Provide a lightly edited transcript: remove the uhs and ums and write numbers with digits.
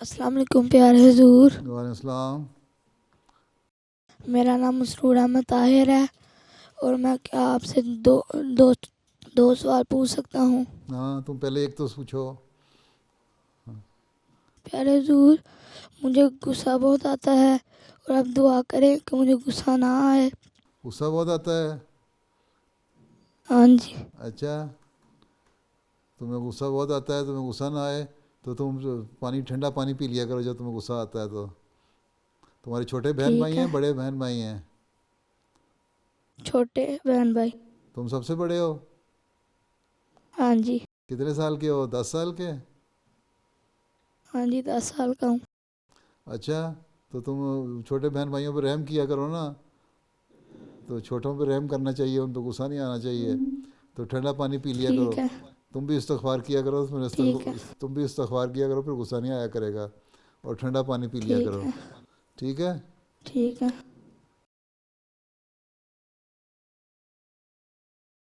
अस्सलाम वालेकुम प्यारे हुजूर। वालेकुम सलाम। मेरा नाम मसरूर अहमद ताहिर है और मैं क्या आपसे दो दो सवाल पूछ सकता हूँ? हाँ, तुम पहले एक तो पूछो। प्यारे हुजूर, मुझे गुस्सा बहुत आता है और आप दुआ करें कि मुझे गुस्सा ना आए। गुस्सा बहुत आता है? हाँ जी। अच्छा, तुम्हें गुस्सा बहुत आता है, तुम्हें गुस्सा ना आए तो तुम पानी, ठंडा पानी पी लिया करो जब तुम्हें गुस्सा आता है तो। तुम्हारे छोटे बहन भाई ठीक हैं, है। बड़े बहन भाई हैं? छोटे बहन भाई। तुम सबसे बड़े हो? हाँ जी। कितने साल के हो, 10 साल के? हाँ जी, 10 साल का हूँ। अच्छा, तो तुम छोटे बहन भाइयों पर रहम किया करो ना। तो छोटों पर रहम करना चाहिए, उन पर गुस्सा नहीं आना चाहिए। तो ठंडा पानी पी लिया करो। ठीक है। तुम भी इस्तगफार किया करो, ठीक है। तुम भी इस्तगफार किया करो, फिर गुस्सा नहीं आया करेगा। और ठंडा पानी पी लिया ठीक करो। है। ठीक है? ठीक है।